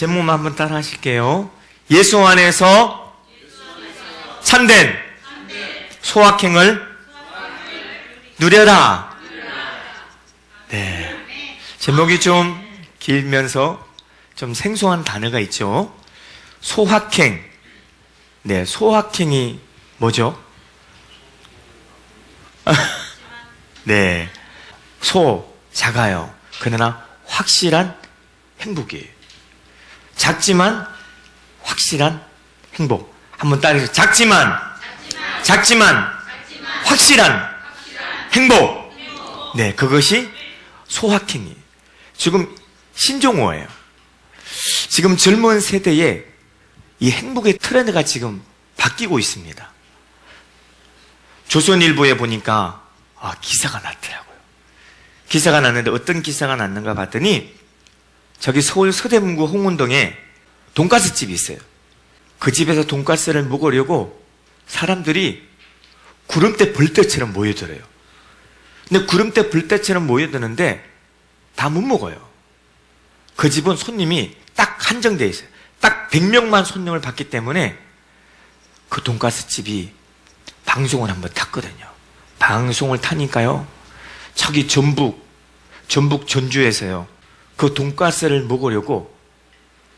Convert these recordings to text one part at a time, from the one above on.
제목만 한번 따라 하실게요. 예수 안에서 참된 소확행을 누려라. 네. 제목이 좀 길면서 좀 생소한 단어가 있죠. 소확행. 네, 소확행이 뭐죠? 네. 소, 작아요. 그러나 확실한 행복이에요. 작지만 확실한 행복. 한번 따라해서 작지만 확실한 행복. 네, 그것이 소확행이에요. 지금 신종어예요. 지금 젊은 세대에 이 행복의 트렌드가 지금 바뀌고 있습니다. 조선일보에 보니까 기사가 났더라고요. 기사가 났는데 어떤 기사가 났는가 봤더니 저기 서울 서대문구 홍은동에 돈가스 집이 있어요. 그 집에서 돈가스를 먹으려고 사람들이 구름대 벌떼처럼 모여들어요. 근데 구름대 벌떼처럼 모여드는데 다 못 먹어요. 그 집은 손님이 딱 한정되어 있어요. 딱 100명만 손님을 받기 때문에 그 돈가스 집이 방송을 한번 탔거든요. 방송을 타니까요, 저기 전북 전주에서요, 그 돈가스를 먹으려고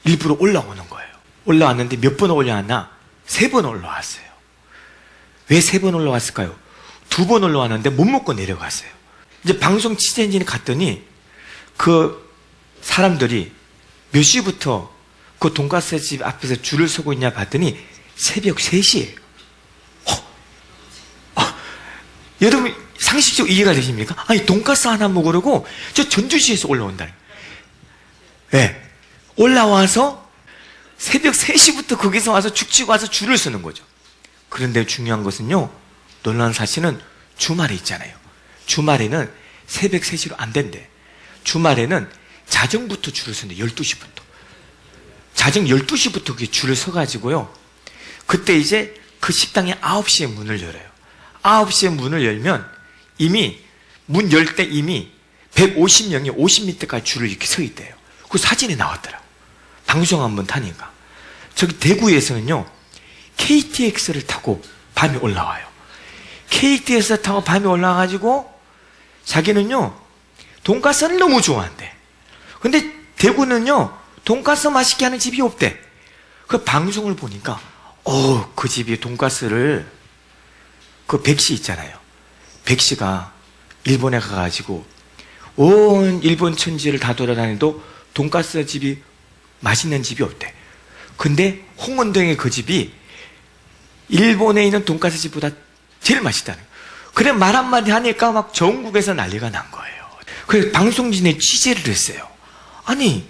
일부러 올라오는 거예요. 올라왔는데 몇 번 올라왔나? 3번 올라왔어요. 왜 3번 올라왔을까요? 2번 올라왔는데 못 먹고 내려갔어요. 이제 방송 취재진이 갔더니 그 사람들이 몇 시부터 그 돈가스 집 앞에서 줄을 서고 있냐 봤더니 새벽 3시예요. 여러분 상식적으로 이해가 되십니까? 아니, 돈가스 하나 먹으려고 저 전주시에서 올라온다는 거예요. 네. 올라와서 새벽 3시부터 거기서 와서 죽치고 와서 줄을 서는 거죠. 그런데 중요한 것은요, 놀라운 사실은 주말에 있잖아요. 주말에는 새벽 3시로 안 된대. 주말에는 자정부터 줄을 서는데 12시부터. 자정 12시부터 그게 줄을 서가지고요. 그때 이제 그 식당이 9시에 문을 열어요. 9시에 문을 열면 이미 문 열 때 이미 150명이 50m까지 줄을 이렇게 서 있대요. 그 사진이 나왔더라고. 방송 한번 타니까. 저기 대구에서는요, KTX를 타고 밤에 올라와요. KTX 타고 밤에 올라와가지고 자기는요, 돈가스를 너무 좋아한대. 근데 대구는요, 돈가스 맛있게 하는 집이 없대. 그 방송을 보니까 그 집이 돈가스를, 그 백씨 있잖아요. 백씨가 일본에 가가지고 온 일본 천지를 다 돌아다니도 돈가스 집이 맛있는 집이 없대. 근데 홍은동의 그 집이 일본에 있는 돈가스 집보다 제일 맛있다는 거예요. 그래 말 한마디 하니까 막 전국에서 난리가 난 거예요. 그래서 방송진에 취재를 했어요. 아니,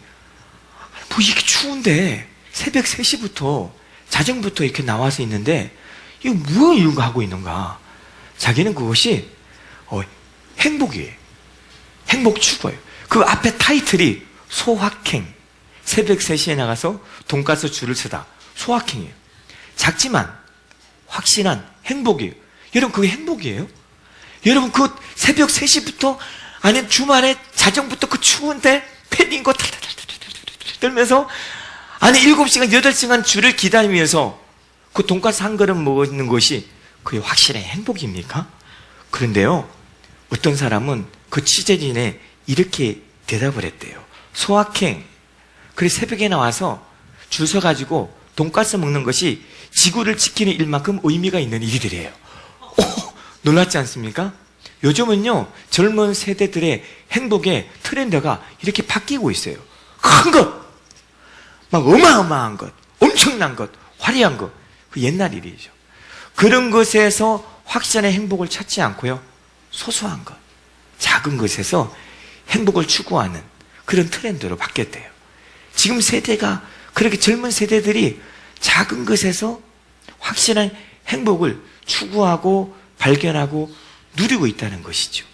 뭐 이렇게 추운데 새벽 3시부터 자정부터 이렇게 나와서 있는데 이거 뭐 이런 거 하고 있는가? 자기는 그것이 행복이에요. 행복 추구예요. 그 앞에 타이틀이 소확행. 새벽 3시에 나가서 돈가스 줄을 서다. 소확행이에요. 작지만 확실한 행복이에요. 여러분, 그게 행복이에요? 여러분, 그 새벽 3시부터 아니 주말에 자정부터 그 추운데 패딩 거 떨면서 아니 7시간 8시간 줄을 기다리면서 그 돈가스 한 그릇 먹는 것이 그게 확실한 행복입니까? 그런데요, 어떤 사람은 그 취재진에 이렇게 대답을 했대요. 소확행. 그래서 새벽에 나와서 줄 서가지고 돈가스 먹는 것이 지구를 지키는 일만큼 의미가 있는 일들이에요. 놀랍지 않습니까? 요즘은요, 젊은 세대들의 행복의 트렌드가 이렇게 바뀌고 있어요. 큰 것, 막 어마어마한 것, 엄청난 것, 화려한 것, 그 옛날 일이죠. 그런 것에서 확실한 행복을 찾지 않고요, 소소한 것, 작은 것에서 행복을 추구하는 그런 트렌드로 바뀌었대요. 지금 세대가, 그렇게 젊은 세대들이 작은 것에서 확실한 행복을 추구하고 발견하고 누리고 있다는 것이죠.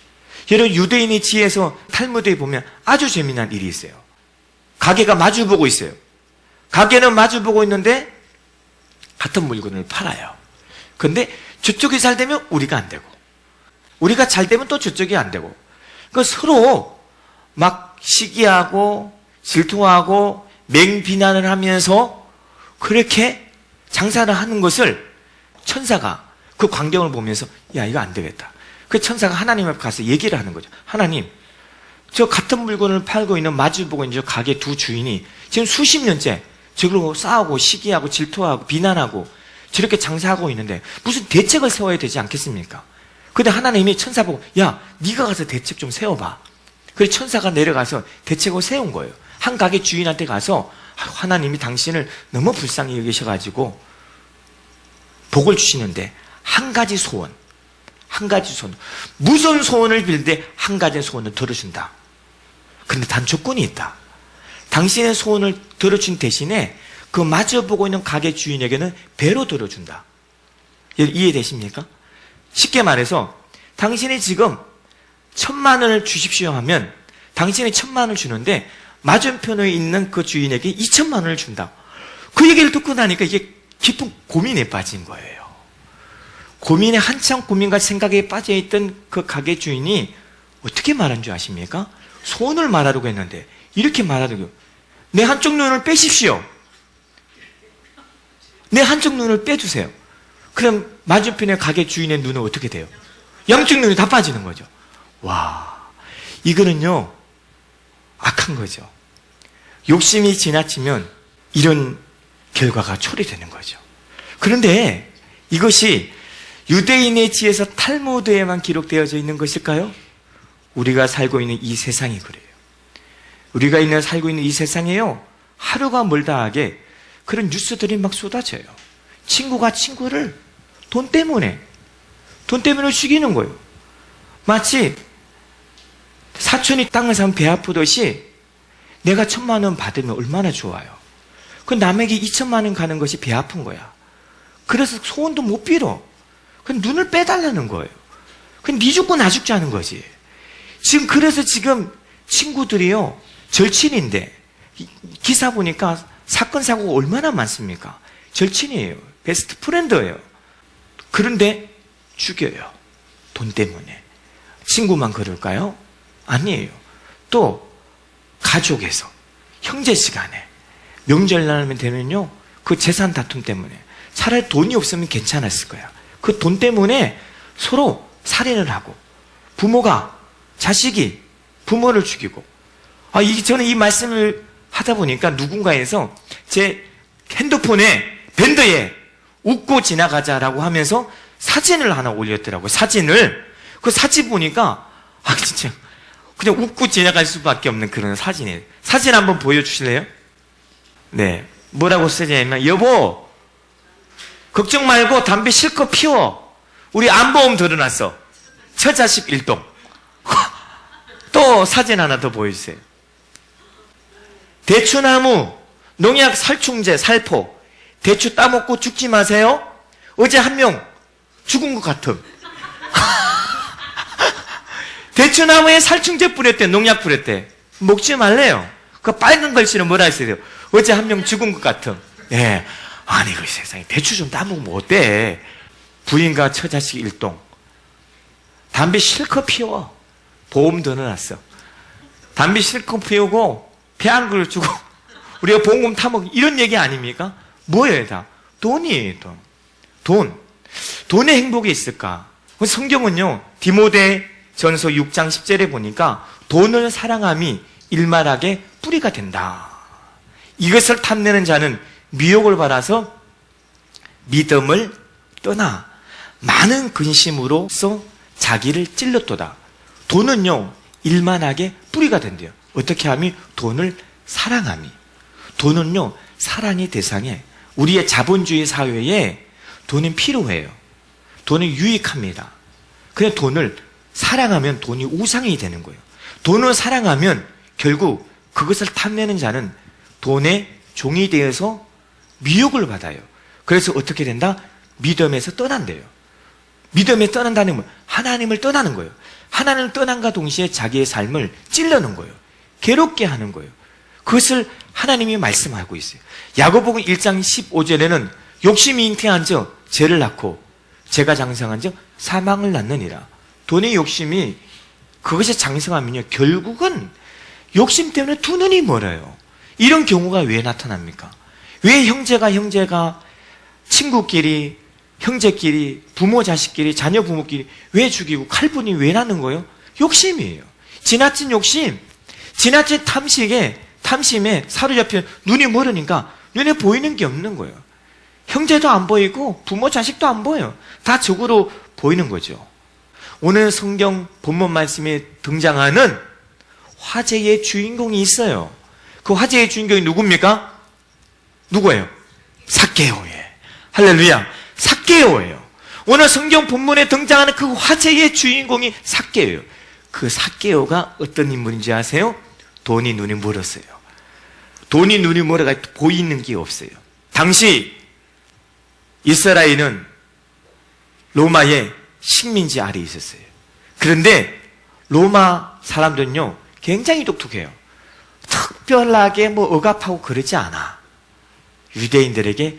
여러분, 유대인의 지혜에서 탈무드에 보면 아주 재미난 일이 있어요. 가게가 마주보고 있어요. 가게는 마주보고 있는데 같은 물건을 팔아요. 근데 저쪽이 잘 되면 우리가 안 되고, 우리가 잘 되면 또 저쪽이 안 되고, 그 서로 막 시기하고 질투하고 맹비난을 하면서 그렇게 장사를 하는 것을 천사가 그 광경을 보면서 야, 이거 안 되겠다. 그 천사가 하나님 앞에 가서 얘기를 하는 거죠. 하나님, 저 같은 물건을 팔고 있는 마주보고 있는 저 가게 두 주인이 지금 수십 년째 저걸로 싸우고 시기하고 질투하고 비난하고 저렇게 장사하고 있는데 무슨 대책을 세워야 되지 않겠습니까? 근데 하나님이 천사 보고 야, 네가 가서 대책 좀 세워봐. 그래서 천사가 내려가서 대책을 세운 거예요. 한 가게 주인한테 가서 하나님이 당신을 너무 불쌍히 여기셔가지고 복을 주시는데 한 가지 소원, 무슨 소원을 빌되 한 가지 소원을 들어준다. 그런데 단 조건이 있다. 당신의 소원을 들어준 대신에 그 마주보고 있는 가게 주인에게는 배로 들어준다. 이해되십니까? 쉽게 말해서 당신이 지금 1,000만 원을 주십시오 하면 당신이 1,000만 원을 주는데 맞은편에 있는 그 주인에게 2,000만 원을 준다. 그 얘기를 듣고 나니까 이게 깊은 고민에 빠진 거예요. 고민에 한참 고민과 생각에 빠져있던 그 가게 주인이 어떻게 말한 줄 아십니까? 소원을 말하려고 했는데 이렇게 말하더라고요. 내 한쪽 눈을 빼십시오. 내 한쪽 눈을 빼주세요. 그럼 맞은편의 가게 주인의 눈은 어떻게 돼요? 양쪽 눈이 다 빠지는 거죠. 와, 이거는요 악한 거죠. 욕심이 지나치면 이런 결과가 초래되는 거죠. 그런데 이것이 유대인의 지에서 탈무드에만 기록되어져 있는 것일까요? 우리가 살고 있는 이 세상이 그래요. 우리가 살고 있는 이 세상에요, 하루가 멀다 하게 그런 뉴스들이 막 쏟아져요. 친구가 친구를 돈 때문에 죽이는 거예요. 마치 사촌이 땅을 사면 배 아프듯이 내가 1,000만 원 받으면 얼마나 좋아요. 그 남에게 2,000만 원 가는 것이 배 아픈 거야. 그래서 소원도 못 빌어. 그 눈을 빼달라는 거예요. 그 네 죽고 나 죽지 않은 거지. 그래서 지금 친구들이요, 절친인데 기사 보니까 사건 사고가 얼마나 많습니까? 절친이에요. 베스트 프렌드예요. 그런데 죽여요. 돈 때문에. 친구만 그럴까요? 아니에요. 또 가족에서 형제 시간에 명절날 되면요, 그 재산 다툼 때문에 차라리 돈이 없으면 괜찮았을 거야. 그 돈 때문에 서로 살인을 하고 부모가 자식이 부모를 죽이고, 저는 이 말씀을 하다 보니까 누군가에서 제 핸드폰에 밴드에 웃고 지나가자라고 하면서 사진을 하나 올렸더라고요. 그 사진 보니까 진짜 그냥 웃고 지나갈 수밖에 없는 그런 사진이에요. 사진 한번 보여주실래요? 네, 뭐라고 쓰냐면 여보 걱정 말고 담배 실컷 피워. 우리 안보험 들어놨어. 처자식 일동. 또 사진 하나 더 보여주세요. 대추나무, 농약, 살충제, 살포. 대추 따먹고 죽지 마세요. 어제 한 명 죽은 것 같음. 대추나무에 살충제 뿌렸대, 농약 뿌렸대. 먹지 말래요. 그 빨간 글씨는 뭐라 했어요? 어제 한 명 죽은 것 같음. 예. 아니, 그 세상에 대추 좀 따먹으면 어때? 부인과 처자식 일동. 담배 실컷 피워. 보험 더 넣어놨어. 담배 실컷 피우고 배 한 그릇 주고 우리가 보험금 타먹, 이런 얘기 아닙니까? 뭐예요, 다? 돈이에요, 돈. 돈에 행복이 있을까? 성경은요, 디모데 전서 6장 10절에 보니까 돈을 사랑함이 일말하게 뿌리가 된다. 이것을 탐내는 자는 미혹을 받아서 믿음을 떠나 많은 근심으로써 자기를 찔렀도다. 돈은요, 일만하게 뿌리가 된대요. 어떻게 하면? 돈을 사랑함이. 돈은요, 사랑의 대상에, 우리의 자본주의 사회에 돈은 필요해요. 돈은 유익합니다. 그냥 돈을 사랑하면 돈이 우상이 되는 거예요. 돈을 사랑하면 결국 그것을 탐내는 자는 돈의 종이 되어서 미혹을 받아요. 그래서 어떻게 된다? 믿음에서 떠난대요. 믿음에 떠난다는 건 하나님을 떠나는 거예요. 하나님을 떠난과 동시에 자기의 삶을 찔러는 거예요. 괴롭게 하는 거예요. 그것을 하나님이 말씀하고 있어요. 야고보서 1장 15절에는 욕심이 잉태한 즉 죄를 낳고 죄가 장성한 즉 사망을 낳느니라. 돈의 욕심이 그것이 장성하면요, 결국은 욕심 때문에 두 눈이 멀어요. 이런 경우가 왜 나타납니까? 왜 형제가 친구끼리, 형제끼리, 부모 자식끼리, 자녀 부모끼리 왜 죽이고 칼분이 왜 나는 거예요? 욕심이에요. 지나친 욕심, 지나친 탐심에 사로잡혀 눈이 멀으니까 눈에 보이는 게 없는 거예요. 형제도 안 보이고 부모 자식도 안 보여요. 다 적으로 보이는 거죠. 오늘 성경 본문 말씀에 등장하는 화제의 주인공이 있어요. 그 화제의 주인공이 누굽니까? 누구예요? 삭개오예요. 할렐루야. 삭개오예요. 오늘 성경 본문에 등장하는 그 화제의 주인공이 삭개오예요. 그 삭개오가 어떤 인물인지 아세요? 돈이 눈이 멀었어요. 돈이 눈이 멀어가 보이는 게 없어요. 당시 이스라엘은 로마의 식민지 아래에 있었어요. 그런데 로마 사람들은요 굉장히 똑똑해요. 특별하게 억압하고 그러지 않아. 유대인들에게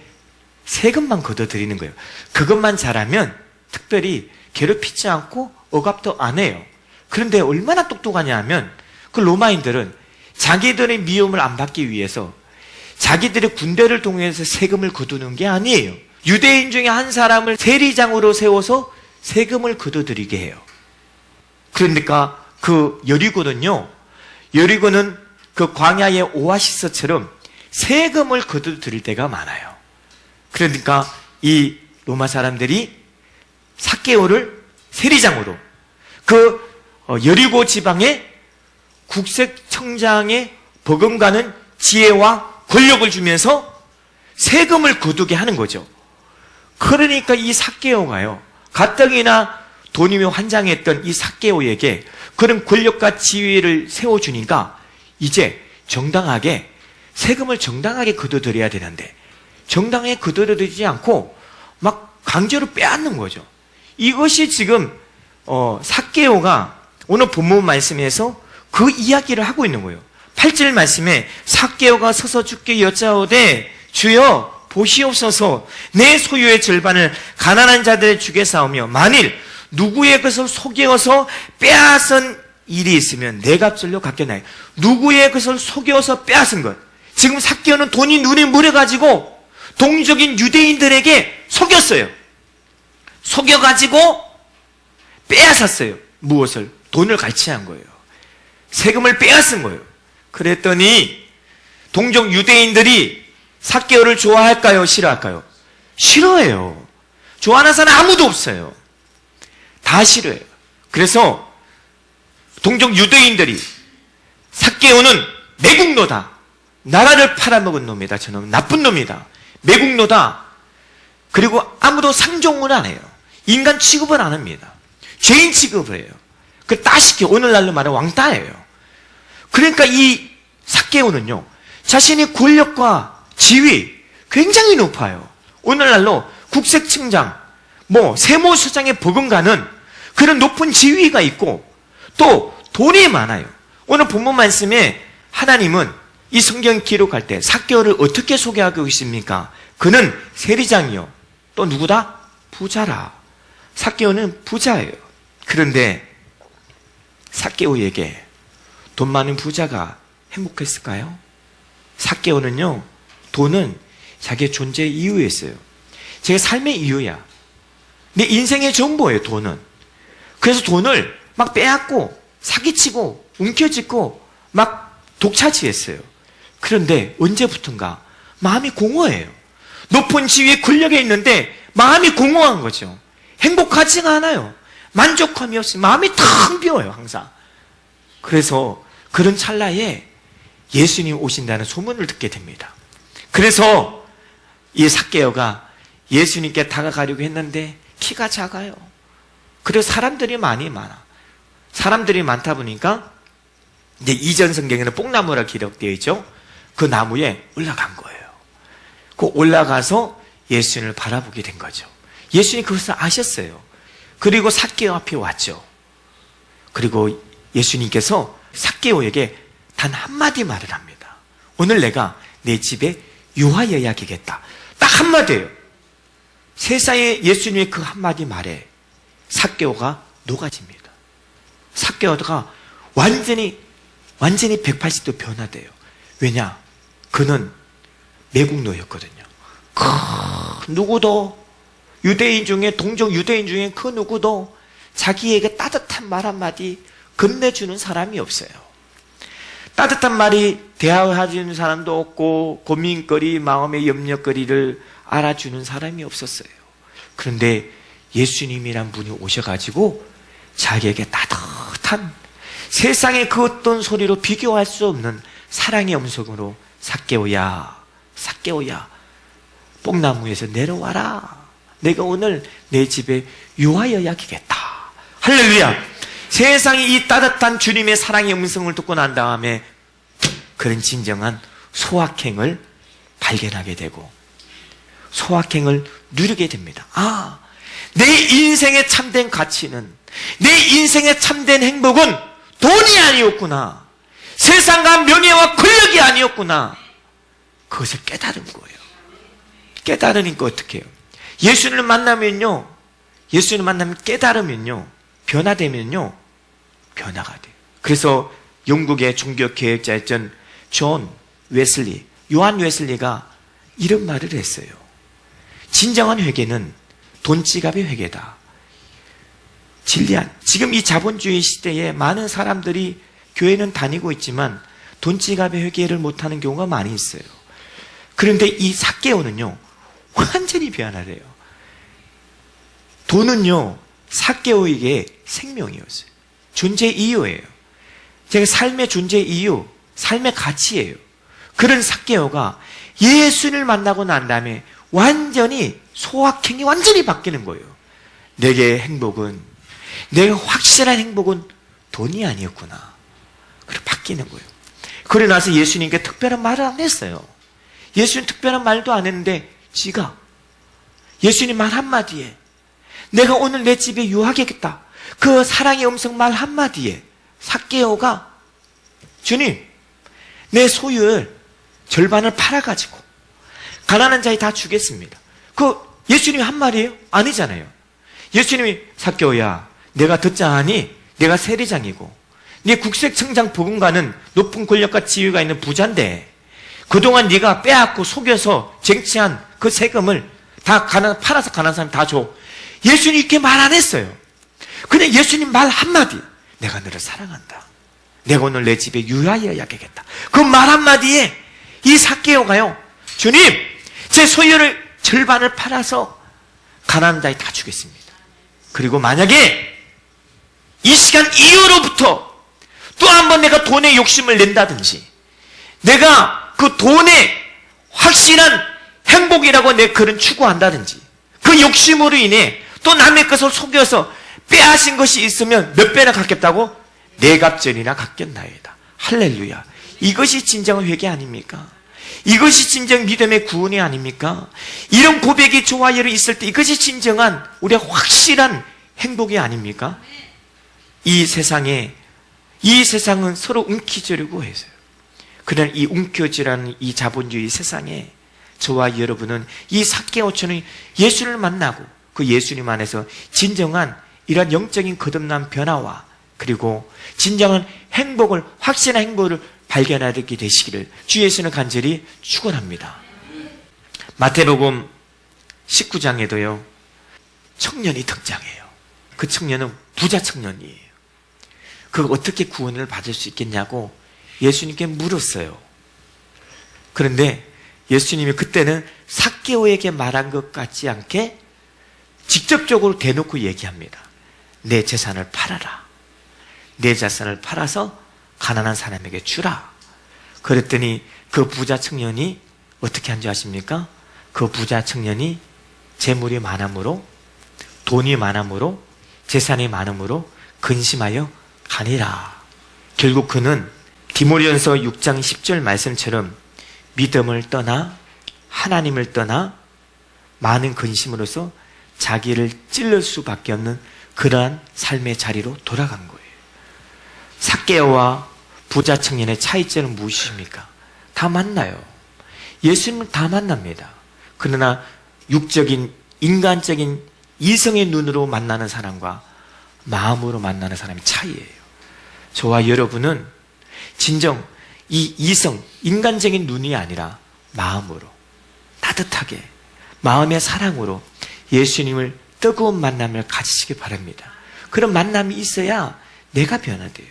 세금만 걷어들이는 거예요. 그것만 잘하면 특별히 괴롭히지 않고 억압도 안 해요. 그런데 얼마나 똑똑하냐 하면 그 로마인들은 자기들의 미움을 안 받기 위해서 자기들의 군대를 통해서 세금을 거두는 게 아니에요. 유대인 중에 한 사람을 세리장으로 세워서 세금을 거둬들이게 해요. 그러니까 그 여리고는 그 광야의 오아시스처럼 세금을 거둬들일 때가 많아요. 그러니까 이 로마 사람들이 삭개오를 세리장으로 그 여리고 지방의 국세청장에 버금가는 지혜와 권력을 주면서 세금을 거두게 하는 거죠. 그러니까 이 삭개오가요, 가뜩이나 돈이며 환장했던 이 삭개오에게 그런 권력과 지위를 세워주니까 이제 정당하게 세금을 정당하게 거둬들여야 되는데 정당하게 거둬들이지 않고 막 강제로 빼앗는 거죠. 이것이 지금 삭개오가 오늘 본문 말씀에서 그 이야기를 하고 있는 거예요. 8절 말씀에 삭개오가 서서 주께 여짜오되 주여 보시옵소서 내 소유의 절반을 가난한 자들의 주게 사오며 만일 누구의 것을 속여서 빼앗은 일이 있으면 내 값절로 갚겠나이다. 누구의 것을 속여서 빼앗은 것. 지금 삭개오는 돈이 눈에 물어가지고 동족인 유대인들에게 속였어요. 속여가지고 빼앗았어요. 무엇을? 돈을 갈취한 거예요. 세금을 빼앗은 거예요. 그랬더니 동족 유대인들이 삭개오를 좋아할까요? 싫어할까요? 싫어해요. 좋아하는 사람 아무도 없어요. 다 싫어해요. 그래서 동족 유대인들이 삭개오는 매국노다. 나라를 팔아먹은 놈이다. 저놈은 나쁜 놈이다. 매국노다. 그리고 아무도 상종을 안 해요. 인간 취급을 안 합니다. 죄인 취급을 해요. 그 따시키 오늘날로 말하면 왕따예요. 그러니까 이 삭개오는요 자신의 권력과 지위 굉장히 높아요. 오늘날로 국세청장, 세무서장에 버금가는 그런 높은 지위가 있고 또 돈이 많아요. 오늘 본문 말씀에 하나님은 이 성경 기록할 때 삭개오를 어떻게 소개하고 있습니까? 그는 세리장이요. 또 누구다? 부자라. 삭개오는 부자예요. 그런데 삭개오에게 돈 많은 부자가 행복했을까요? 삭개오는요, 돈은 자기의 존재의 이유였어요. 제 삶의 이유야. 내 인생의 전부예요, 돈은. 그래서 돈을 막 빼앗고, 사기치고, 움켜쥐고, 막 독차지했어요. 그런데 언제부턴가 마음이 공허해요. 높은 지위에 권력에 있는데 마음이 공허한 거죠. 행복하지가 않아요. 만족함이 없이 마음이 텅 비어요, 항상. 그래서 그런 찰나에 예수님 오신다는 소문을 듣게 됩니다. 그래서 이 삭개오가 예수님께 다가가려고 했는데 키가 작아요. 그리고 사람들이 많아. 사람들이 많다 보니까 이제 이전 성경에는 뽕나무라 기록되어 있죠. 그 나무에 올라간 거예요. 그 올라가서 예수님을 바라보게 된 거죠. 예수님이 그것을 아셨어요. 그리고 삭개오 앞에 왔죠. 그리고 예수님께서 삭개오에게 단 한마디 말을 합니다. 오늘 내가 내 집에 유하여야 하겠다. 딱 한마디예요. 세상에 예수님의 그 한마디 말에 삭개오가 녹아집니다. 삭개오가 완전히 180도 변화돼요. 왜냐? 그는 매국노였거든요. 누구도 유대인 중에, 동족 유대인 중에 그 누구도 자기에게 따뜻한 말 한마디 건네주는 사람이 없어요. 따뜻한 말이 대화해주는 사람도 없고 고민거리, 마음의 염려거리를 알아주는 사람이 없었어요. 그런데 예수님이란 분이 오셔가지고 자기에게 따뜻한, 세상의 그 어떤 소리로 비교할 수 없는 사랑의 음성으로 삭개오야, 삭개오야, 뽕나무에서 내려와라. 내가 오늘 내 집에 유하여 야기겠다. 할렐루야. 세상이 이 따뜻한 주님의 사랑의 음성을 듣고 난 다음에 그런 진정한 소확행을 발견하게 되고 소확행을 누리게 됩니다. 아, 내 인생의 참된 가치는, 내 인생의 참된 행복은 돈이 아니었구나. 세상과 명예와 권력이 아니었구나. 그것을 깨달은 거예요. 깨달으니까 어떻게 해요? 예수님을 만나면요, 예수님을 만나면 깨달으면요, 변화되면요, 변화가 돼요. 그래서 영국의 종교개혁자였던 존 웨슬리, 요한 웨슬리가 이런 말을 했어요. 진정한 회개는 돈지갑의 회개다. 진리한, 지금 이 자본주의 시대에 많은 사람들이 교회는 다니고 있지만 돈지갑의 회개를 못하는 경우가 많이 있어요. 그런데 이 삭개오는요, 완전히 변화래요. 돈은요, 삭개오에게 생명이었어요. 존재 이유예요. 제가 삶의 존재 이유, 삶의 가치예요. 그런 삭개오가 예수를 만나고 난 다음에 완전히 소확행이 완전히 바뀌는 거예요. 내게 행복은, 내가 확실한 행복은 돈이 아니었구나. 그렇게 바뀌는 거예요. 그러고 나서 예수님께 특별한 말을 안 했어요. 예수님 특별한 말도 안 했는데 지가 예수님 말 한마디에, 내가 오늘 내 집에 유하겠다, 그 사랑의 음성 말 한마디에 삭개오가 주님, 내 소유를 절반을 팔아가지고 가난한 자에 다 주겠습니다. 그 예수님이 한 말이에요? 아니잖아요. 예수님이 삭개오야, 내가 듣자 하니 내가 세리장이고 네 국세청장 부분과는 높은 권력과 지위가 있는 부자인데 그동안 네가 빼앗고 속여서 쟁취한 그 세금을 다 팔아서 가난한 사람 다 줘. 예수님 이렇게 말 안 했어요. 그냥 예수님 말 한마디, 내가 너를 사랑한다, 내가 오늘 내 집에 유하여 야기겠다. 그 말 한마디에 이 삭개오가요, 주님, 제 소유를 절반을 팔아서 가난한 자에 다 주겠습니다. 그리고 만약에 이 시간 이후로부터 또 한 번 내가 돈에 욕심을 낸다든지, 내가 그 돈에 확실한 행복이라고 내 그런 추구한다든지, 그 욕심으로 인해 또 남의 것을 속여서 빼앗은 것이 있으면 몇 배나 갚겠다고? 네 값전이나 갚겠나이다. 할렐루야. 이것이 진정한 회개 아닙니까? 이것이 진정 믿음의 구원이 아닙니까? 이런 고백이 좋아요로 있을 때 이것이 진정한 우리의 확실한 행복이 아닙니까? 이 세상은 서로 움켜쥐려고 해서요. 그러나 이 움켜쥐라는 이 자본주의 세상에 저와 여러분은 이 삭개오처럼 예수를 만나고 그 예수님 안에서 진정한 이런 영적인 거듭난 변화와 그리고 진정한 행복을, 확실한 행복을 발견하게 되시기를 주 예수는 간절히 축원합니다. 마태복음 19장에도요, 청년이 등장해요. 그 청년은 부자 청년이에요. 그 어떻게 구원을 받을 수 있겠냐고 예수님께 물었어요. 그런데 예수님이 그때는 삭개오에게 말한 것 같지 않게 직접적으로 대놓고 얘기합니다. 내 재산을 팔아라. 내 재산을 팔아서 가난한 사람에게 주라. 그랬더니 그 부자 청년이 어떻게 한 줄 아십니까? 그 부자 청년이 재물이 많음으로, 돈이 많음으로, 재산이 많음으로 근심하여 가니라. 결국 그는 디모데전서 6장 10절 말씀처럼 믿음을 떠나 하나님을 떠나 많은 근심으로서 자기를 찔릴 수밖에 없는 그러한 삶의 자리로 돌아간 거예요. 삭개오와 부자 청년의 차이점은 무엇입니까? 다 만나요. 예수님을 다 만납니다. 그러나 육적인, 인간적인 이성의 눈으로 만나는 사람과 마음으로 만나는 사람의 차이예요. 저와 여러분은 진정 이 이성, 인간적인 눈이 아니라 마음으로, 따뜻하게, 마음의 사랑으로 예수님을 뜨거운 만남을 가지시기 바랍니다. 그런 만남이 있어야 내가 변화돼요.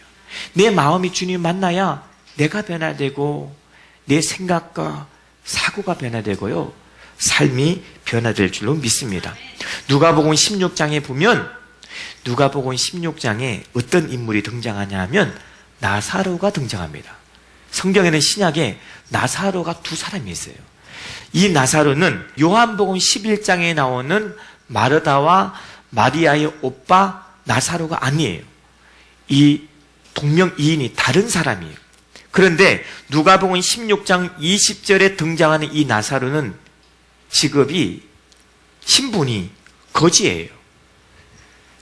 내 마음이 주님 만나야 내가 변화되고 내 생각과 사고가 변화되고요. 삶이 변화될 줄로 믿습니다. 누가복음 16장에 보면 누가복음 16장에 어떤 인물이 등장하냐 하면 나사로가 등장합니다. 성경에는 신약에 나사로가 두 사람이 있어요. 이 나사로는 요한복음 11장에 나오는 마르다와 마리아의 오빠 나사로가 아니에요. 이 동명이인이 다른 사람이에요. 그런데 누가복음 16장 20절에 등장하는 이 나사로는 직업이, 신분이 거지예요.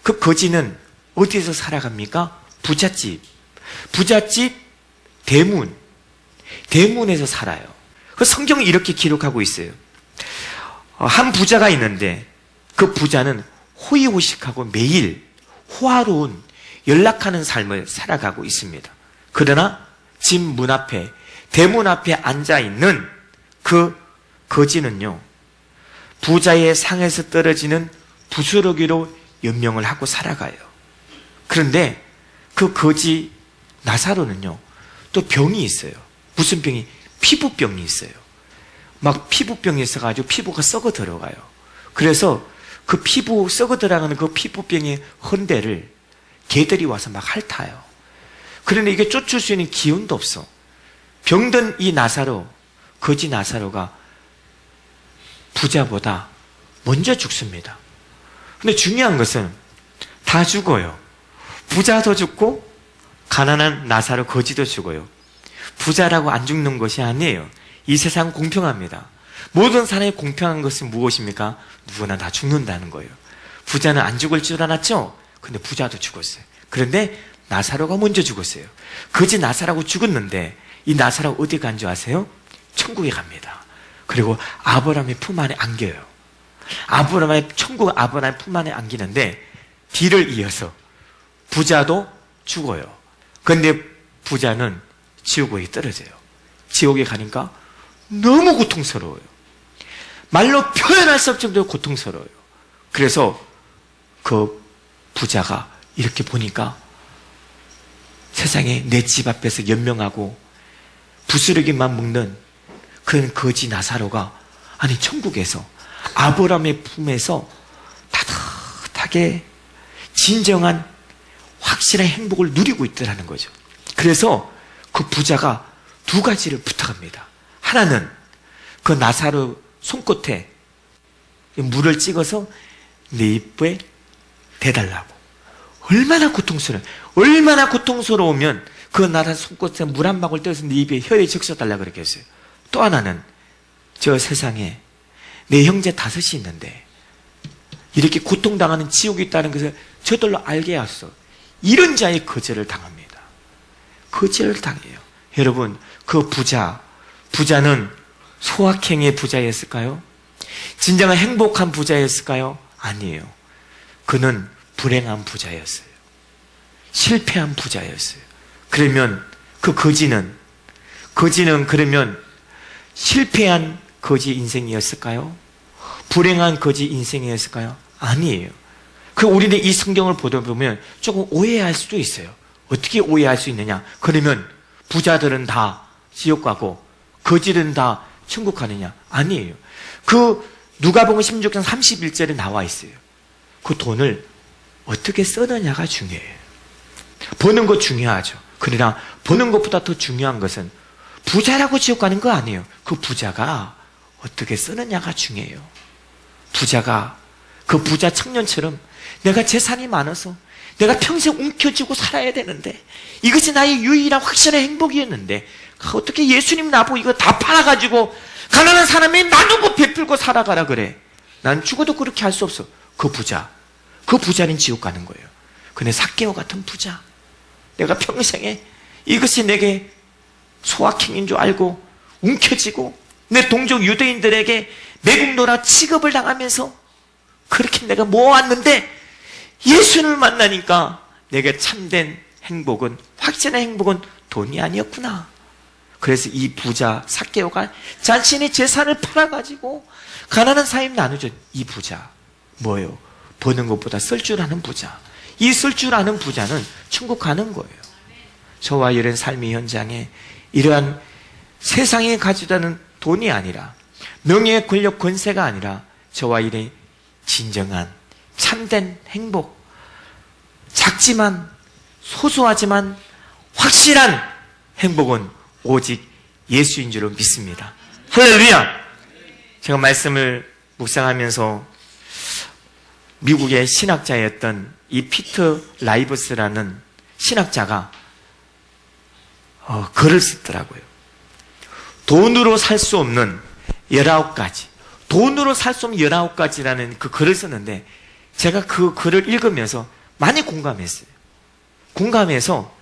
그 거지는 어디서 살아갑니까? 부잣집, 대문에서 살아요. 그 성경은 이렇게 기록하고 있어요. 한 부자가 있는데 그 부자는 호의호식하고 매일 호화로운 연락하는 삶을 살아가고 있습니다. 그러나 집 문 앞에, 대문 앞에 앉아있는 그 거지는요, 부자의 상에서 떨어지는 부스러기로 연명을 하고 살아가요. 그런데 그 거지 나사로는요, 또 병이 있어요. 무슨 병이? 피부병이 있어요. 막 피부병이 있어가지고 피부가 썩어 들어가요. 그래서 그 피부 썩어 들어가는 그 피부병의 헌대를 개들이 와서 막 핥아요. 그런데 이게 쫓을 수 있는 기운도 없어. 병든 이 나사로, 거지 나사로가 부자보다 먼저 죽습니다. 근데 중요한 것은 다 죽어요. 부자도 죽고 가난한 나사로 거지도 죽어요. 부자라고 안 죽는 것이 아니에요. 이 세상은 공평합니다. 모든 사람이 공평한 것은 무엇입니까? 누구나 다 죽는다는 거예요. 부자는 안 죽을 줄 알았죠? 근데 부자도 죽었어요. 그런데 나사로가 먼저 죽었어요. 거지 나사로가 죽었는데 이 나사로가 어디 간 줄 아세요? 천국에 갑니다. 그리고 아브라함의 품 안에 안겨요. 천국 아브라함의 품 안에 안기는데 뒤를 이어서 부자도 죽어요. 그런데 부자는 지옥에 떨어져요. 지옥에 가니까 너무 고통스러워요. 말로 표현할 수 없을 정도로 고통스러워요. 그래서 그 부자가 이렇게 보니까 세상에 내 집 앞에서 연명하고 부스러기만 먹는 그 거지 나사로가 아니 천국에서 아브라함의 품에서 따뜻하게 진정한 확실한 행복을 누리고 있더라는 거죠. 그래서 그 부자가 두 가지를 부탁합니다. 하나는 그 나사로 손끝에 물을 찍어서 내 입에 대달라고. 얼마나 고통스러우면 그 나사 손끝에 물 한 방울 떼어서 네 입에 혀에 적셔달라고 그렇게 했어요. 또 하나는 저 세상에 내 형제 5이 있는데 이렇게 고통당하는 지옥이 있다는 것을 저들로 알게 하소서. 이런 자의 거절을 당합니다. 거절을 당해요. 여러분, 그 부자는 소확행의 부자였을까요? 진정한 행복한 부자였을까요? 아니에요. 그는 불행한 부자였어요. 실패한 부자였어요. 그러면 그 거지는 그러면 실패한 거지 인생이었을까요? 불행한 거지 인생이었을까요? 아니에요. 우리는 이 성경을 보다 보면 조금 오해할 수도 있어요. 어떻게 오해할 수 있느냐? 그러면 부자들은 다 지옥 가고 거지들은 다 천국 가느냐? 아니에요. 누가복음 16장 31절에 나와 있어요. 그 돈을 어떻게 쓰느냐가 중요해요. 버는 거 중요하죠. 그러나 버는 것보다 더 중요한 것은 부자라고 지옥 가는 거 아니에요. 그 부자가 어떻게 쓰느냐가 중요해요. 그 부자 청년처럼 내가 재산이 많아서 내가 평생 움켜쥐고 살아야 되는데 이것이 나의 유일한 확실한 행복이었는데 어떻게 예수님 나보고 이거 다 팔아가지고 가난한 사람이 나누고 베풀고 살아가라 그래. 난 죽어도 그렇게 할 수 없어. 그 부자는 지옥 가는 거예요. 근데 삭개오 같은 부자, 내가 평생에 이것이 내게 소확행인 줄 알고 움켜쥐고 내 동족 유대인들에게 매국노라 취급을 당하면서 그렇게 내가 모아왔는데 예수님을 만나니까 내게 참된 행복은, 확신의 행복은 돈이 아니었구나. 그래서 이 부자 삭개오가 자신의 재산을 팔아가지고 가난한 사람 나누죠. 이 부자 뭐예요? 버는 것보다 쓸 줄 아는 부자. 이 쓸 줄 아는 부자는 천국 가는 거예요. 저와 이런 삶의 현장에 이러한 세상에 가져다는 돈이 아니라, 명예, 권력, 권세가 아니라 저와 이런 진정한 참된 행복, 작지만 소소하지만 확실한 행복은 오직 예수인 줄로 믿습니다. 할렐루야! 제가 말씀을 묵상하면서 미국의 신학자였던 이 피터 라이브스라는 신학자가 글을 쓰더라고요. 돈으로 살 수 없는 19가지, 돈으로 살 수 없는 19가지라는 그 글을 썼는데, 제가 그 글을 읽으면서 많이 공감했어요. 공감해서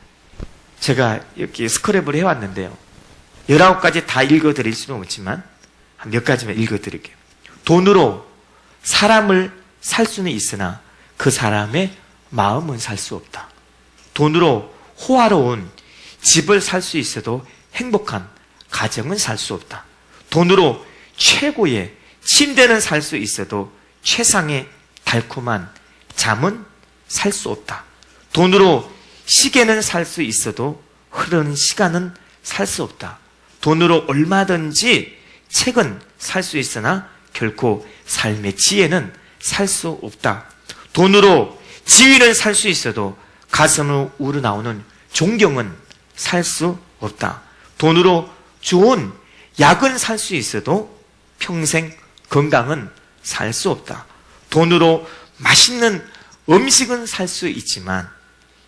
제가 이렇게 스크랩을 해왔는데요. 19가지 다 읽어드릴 수는 없지만 한 몇 가지만 읽어드릴게요. 돈으로 사람을 살 수는 있으나 그 사람의 마음은 살 수 없다. 돈으로 호화로운 집을 살 수 있어도 행복한 가정은 살 수 없다. 돈으로 최고의 침대는 살 수 있어도 최상의 달콤한 잠은 살 수 없다. 돈으로 시계는 살 수 있어도 흐르는 시간은 살 수 없다. 돈으로 얼마든지 책은 살 수 있으나 결코 삶의 지혜는 살 수 없다. 돈으로 지위는 살 수 있어도 가슴으로 우러나오는 존경은 살 수 없다. 돈으로 좋은 약은 살 수 있어도 평생 건강은 살 수 없다. 돈으로 맛있는 음식은 살 수 있지만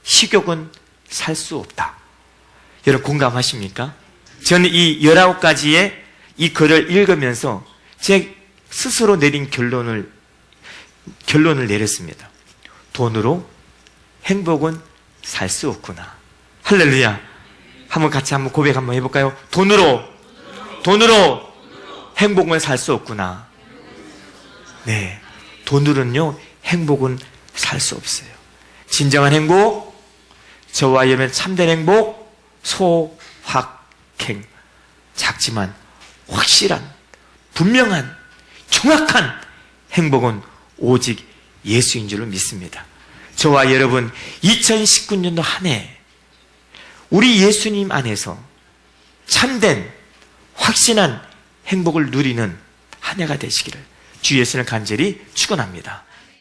식욕은 살 수 없다. 여러분 공감하십니까? 저는 이 19가지의 이 글을 읽으면서 제 스스로 내린 결론을 내렸습니다. 돈으로 행복은 살 수 없구나. 할렐루야. 같이 한번 고백 한번 해볼까요? 돈으로 행복은 살 수 없구나. 네. 돈으로는요, 행복은 살 수 없어요. 진정한 행복, 저와 여러분 참된 행복, 소확행. 작지만 확실한, 분명한, 정확한 행복은 오직 예수인 줄로 믿습니다. 저와 여러분 2019년도 한 해 우리 예수님 안에서 참된 확신한 행복을 누리는 한 해가 되시기를 주 예수를 간절히 축원합니다.